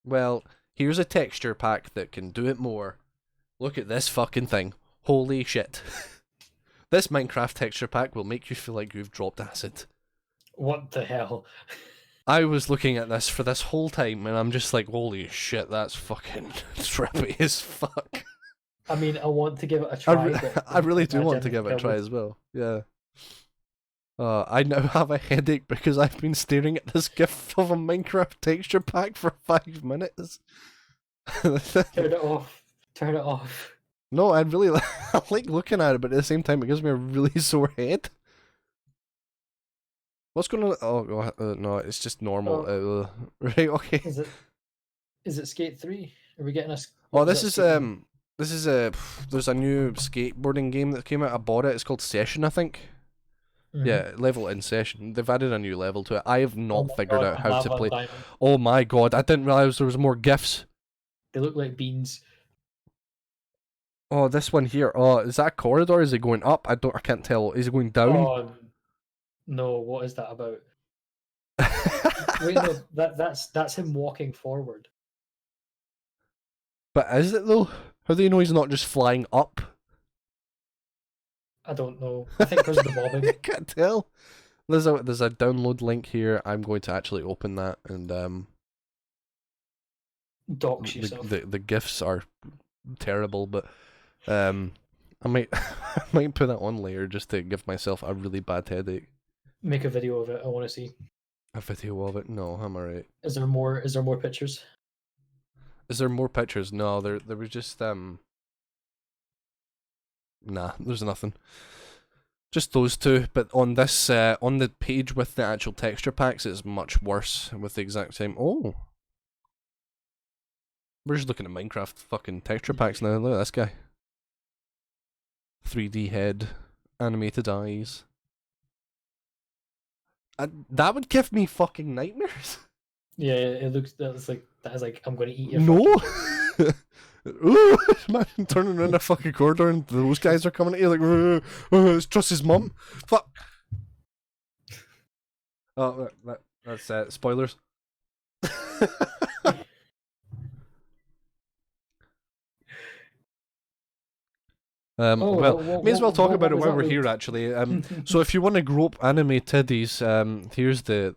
Well, here's a texture pack that can do it more. Look at this fucking thing. Holy shit. This Minecraft texture pack will make you feel like you've dropped acid. What the hell? I was looking at this for this whole time and I'm just like, holy shit, that's fucking trippy as fuck. I mean, I want to give it a try. but I really do want to imagine give it a it try would- as well. Yeah. I now have a headache because I've been staring at this GIF of a Minecraft texture pack for 5 minutes. Turn it off. Turn it off. No, I really I like looking at it, but at the same time, it gives me a really sore head. What's going on? Oh, no, it's just normal. Right, okay. Is it Skate 3? Are we getting a? Oh, what this that is Skate 3? this is there's a new skateboarding game that came out. I bought it. It's called Session, I think. Mhm. Yeah, level in Session. They've added a new level to it. I have Oh not my figured God, out how to lava play. diamond. Oh my god, I didn't realize there was more GIFs. They look like beans. Oh, this one here. Oh, is that a corridor? Is it going up? I can't tell. Is it going down? Oh no! What is that about? Wait, no, that's him walking forward. But is it though? How do you know he's not just flying up? I don't know. I think because of the bobbing. I can't tell. There's a download link here. I'm going to actually open that and Dox yourself. the GIFs are terrible, but I might I might put that on later just to give myself a really bad headache. Make a video of it. I want to see. A video of it? No, I'm alright. Is there more? Is there more pictures? Is there more pictures? No, there was just nah, there's nothing. Just those two, but on this on the page with the actual texture packs, it's much worse with the exact same. Oh, we're just looking at Minecraft fucking texture packs now. Look at this guy. 3D head, animated eyes. That would give me fucking nightmares. Yeah, it looks. That's like I'm going to eat your. No. Ooh, imagine turning around a fucking corridor and those guys are coming at you like, it's just his mum. Fuck. Oh, that's spoilers. Well, may as well talk about it while we're here, actually. So if you want to grope anime titties, here's the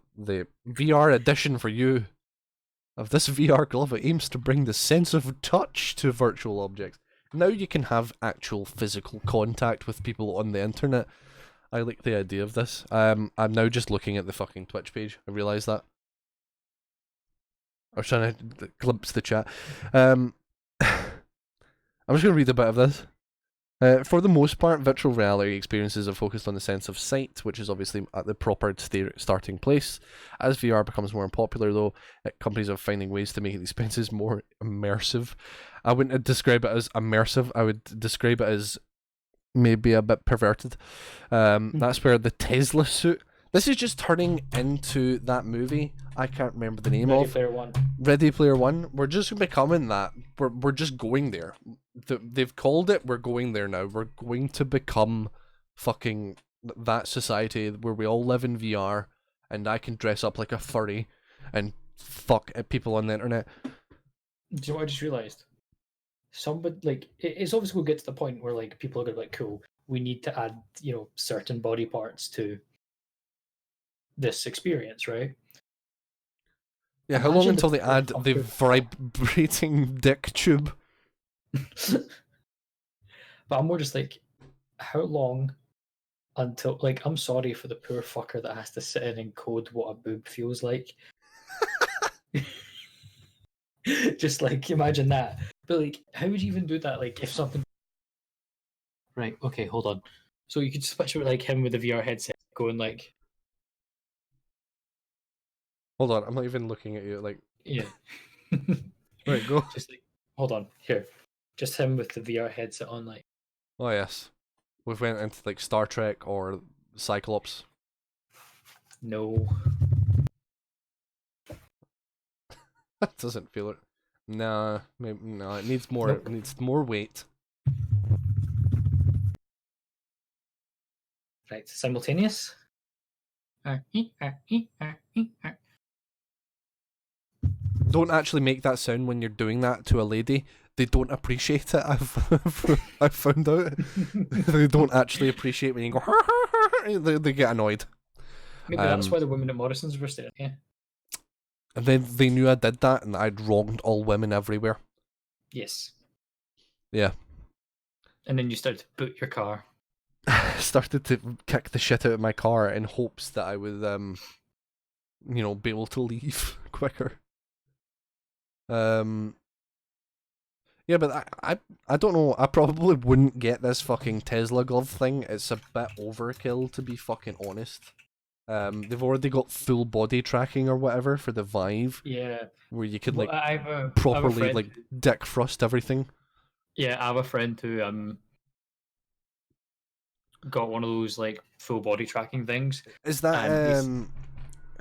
VR edition for you of this VR glove. It aims to bring the sense of touch to virtual objects. now you can have actual physical contact with people on the internet. I like the idea of this. I'm now just looking at the fucking Twitch page. I realised that. I was trying to glimpse the chat. I'm just going to read a bit of this. For the most part, virtual reality experiences are focused on the sense of sight, which is obviously at the proper starting place. As VR becomes more popular, though, companies are finding ways to make the experiences more immersive. I wouldn't describe it as immersive. I would describe it as maybe a bit perverted. That's where the Tesla suit. This is just turning into that movie. I can't remember the name Ready of. Player One. Ready Player One. We're just becoming that. We're just going there. They've called it. We're going there now. We're going to become fucking that society where we all live in VR, and I can dress up like a furry and fuck at people on the internet. Do you know what I just realised? Somebody like it's obviously going to get to the point where like people are going to be like, cool, we need to add certain body parts to this experience, right? Yeah, how long until they add the vibrating dick tube? But I'm more just like, how long until, like, I'm sorry for the poor fucker that has to sit in and code what a boob feels like. Just like, imagine that. But like, how would you even do that? Like, if something. Right, okay, hold on. So you could just picture like him with a VR headset going like. Hold on, I'm not even looking at you. Like, Yeah. right, go. Just like, hold on, here. Just him with the VR headset on, like. Oh yes, we've went into like Star Trek or Cyclops. No. That doesn't feel it. Nah, maybe no. It needs more. Nope. It needs more weight. Right, simultaneous. Don't actually make that sound when you're doing that to a lady. They don't appreciate it. I've found out. They don't actually appreciate when you go. They get annoyed. Maybe that's why the women at Morrison's were staring. Yeah. And then they knew I did that, and I'd wronged all women everywhere. Yes. Yeah. And then you started to boot your car. Started to kick the shit out of my car in hopes that I would, be able to leave quicker. Yeah, but I don't know. I probably wouldn't get this fucking Tesla glove thing. It's a bit overkill, to be fucking honest. They've already got full body tracking or whatever for the Vive. Yeah. Where you could Well, like I have a properly friend like dick thrust everything. Yeah, I have a friend who got one of those like full body tracking things. Is that and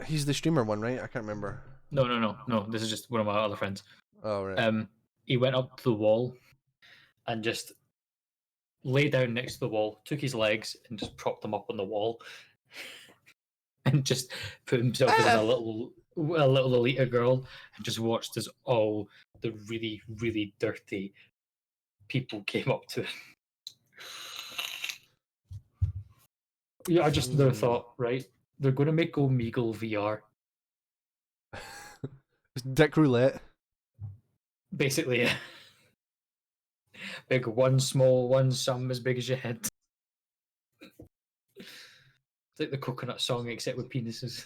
he's the streamer one, right? I can't remember. No. This is just one of my other friends. Oh right. He went up to the wall and just lay down next to the wall, took his legs and just propped them up on the wall, and just put himself as a little Alita girl, and just watched as all the really, really dirty people came up to him. Yeah, I just never thought, right? They're going to make Omegle VR. Dick roulette. Basically, yeah. Big one small, one some as big as your head. It's like the Coconut song, except with penises.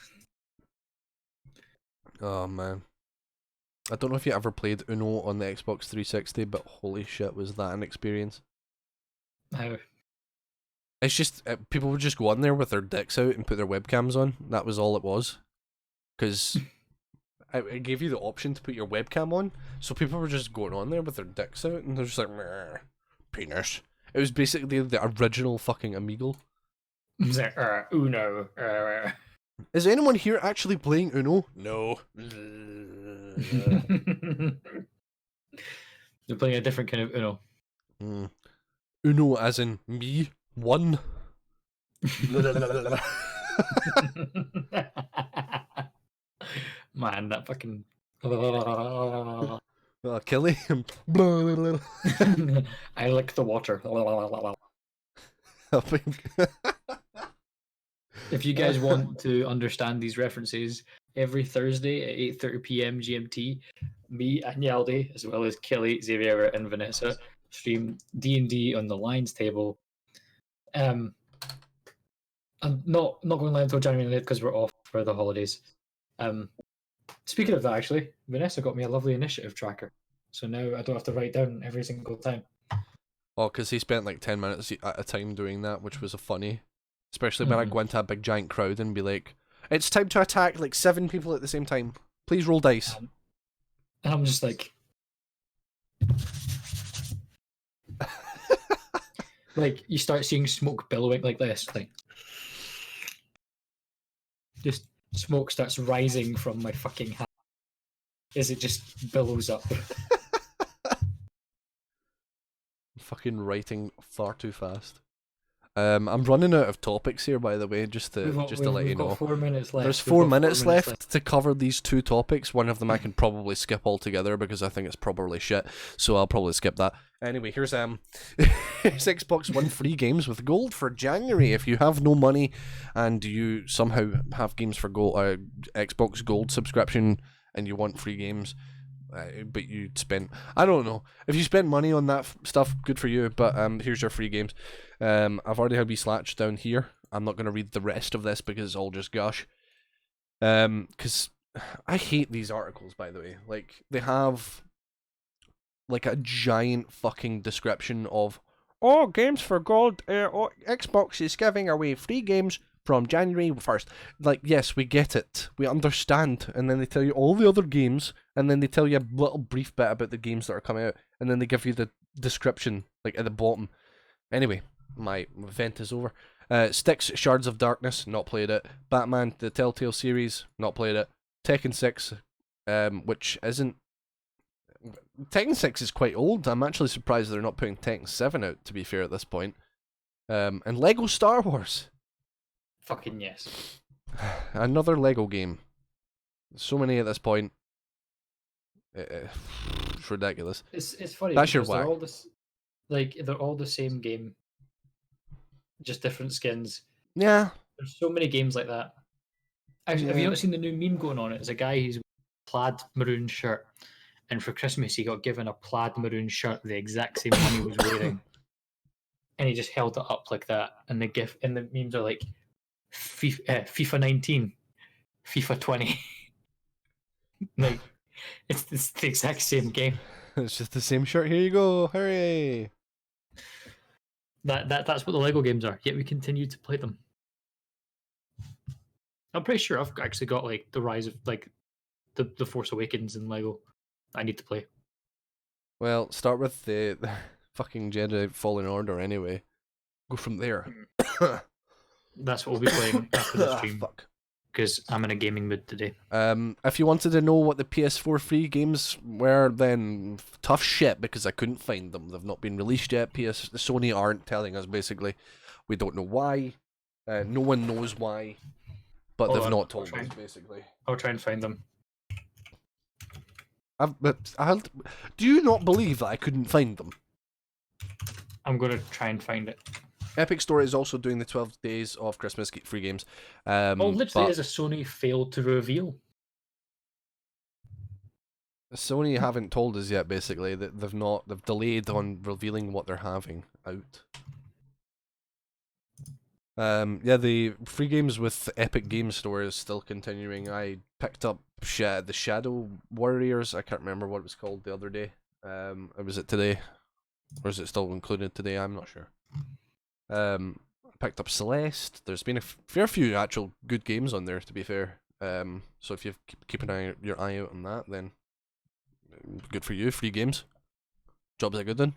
Oh man. I don't know if you ever played Uno on the Xbox 360, but holy shit, was that an experience. How? It's just, people would just go on there with their dicks out and put their webcams on. That was all it was. Because it gave you the option to put your webcam on, so people were just going on there with their dicks out, and they're just like, penis. It was basically the original fucking Omegle. It's like, Uno. Is anyone here actually playing Uno? No. They're playing a different kind of Uno. Uno as in me, one. Man, that fucking. Kill him. I like the water. If you guys want to understand these references, every Thursday at 8:30 p.m. GMT, me and Yaldi, as well as Kelly, Xavier, and Vanessa, stream D&D on the Lions table. I'm not going live until January because we're off for the holidays. Speaking of that, actually, Vanessa got me a lovely initiative tracker, so now I don't have to write down every single time. Oh, because he spent like 10 minutes at a time doing that, which was a funny. Especially when I go into a big giant crowd and be like, it's time to attack like 7 people at the same time. Please roll dice. And I'm just like... like, you start seeing smoke billowing like this. Like, just smoke starts rising from my fucking hand as it just billows up. Fucking writing far too fast. I'm running out of topics here, by the way, just to let you know. We've got 4 minutes left. There's 4 minutes left to cover these 2 topics. One of them I can probably skip altogether because I think it's probably shit, so I'll probably skip that. Anyway, here's here's Xbox One free games with gold for January. If you have no money and you somehow have games for gold, Xbox Gold subscription, and you want free games, but you spent, I don't know, if you spent money on that stuff, good for you, but here's your free games. I've already had Slash down here. I'm not going to read the rest of this because it's all just gush. Because I hate these articles, by the way. Like, they have like a giant fucking description of, oh, games for gold, Xbox is giving away free games from January 1st. Like, yes, we get it. We understand. And then they tell you all the other games, and then they tell you a little brief bit about the games that are coming out, and then they give you the description, like, at the bottom. Anyway, my event is over. Styx, Shards of Darkness, not played it. Batman, the Telltale series, not played it. Tekken 6, which isn't... Tekken 6 is quite old. I'm actually surprised they're not putting Tekken 7 out, to be fair, at this point. And Lego Star Wars. Fucking yes. Another Lego game. So many at this point. It's ridiculous. It's funny. That's your they're whack. all they're all the same game, just different skins. Yeah. There's so many games like that. Actually, have you not seen the new meme going on? It's a guy who's plaid maroon shirt, and for Christmas he got given a plaid maroon shirt the exact same one he was wearing, and he just held it up like that. And the gif and the memes are like FIFA 19, FIFA 20. Like, it's the exact same game. It's just the same shirt. Here you go. Hooray. That's what the Lego games are, yet we continue to play them. I'm pretty sure I've actually got like the Rise of like the Force Awakens in Lego I need to play. Well, start with the fucking Jedi Fallen Order anyway. Go from there. That's what we'll be playing after the stream. Fuck. Because I'm in a gaming mood today. If you wanted to know what the PS4 free games were, then tough shit, because I couldn't find them. They've not been released yet. Sony aren't telling us, basically. We don't know why. No one knows why. But they've not told us, basically. I'll try and find them. Do you not believe that I couldn't find them? I'm going to try and find it. Epic Store is also doing the 12 days of Christmas free games. Literally, is a Sony failed to reveal. Sony haven't told us yet, basically, that they've delayed on revealing what they're having out. Yeah, the free games with Epic Games Store is still continuing. I picked up the Shadow Warriors. I can't remember what it was called the other day. Was it today? Or is it still included today? I'm not sure. I picked up Celeste. There's been a fair few actual good games on there, to be fair. So if you keep your eye out on that, then good for you. Free games. Job's a good one.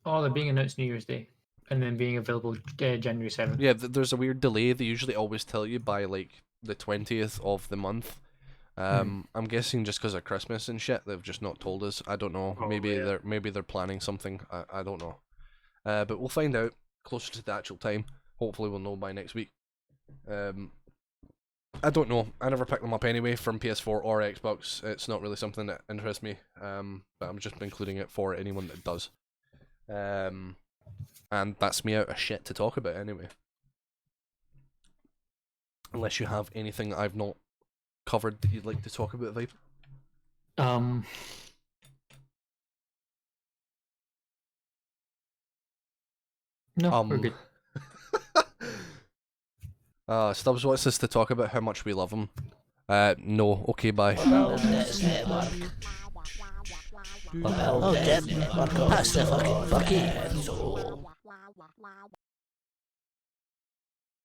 Oh, they're being announced New Year's Day, and then being available January 7th. Yeah, there's a weird delay. They usually always tell you by like the 20th of the month. I'm guessing just because of Christmas and shit, they've just not told us. I don't know. Oh, maybe yeah. they're planning something. I don't know. But we'll find out closer to the actual time. Hopefully we'll know by next week. I don't know. I never pick them up anyway from PS4 or Xbox. It's not really something that interests me. But I'm just including it for anyone that does. And that's me out of shit to talk about anyway. Unless you have anything I've not covered that you'd like to talk about, Vibe. No, we're good. Stubbs wants us to talk about how much we love him. No. Okay, bye. Oh, death network. Pass the fucking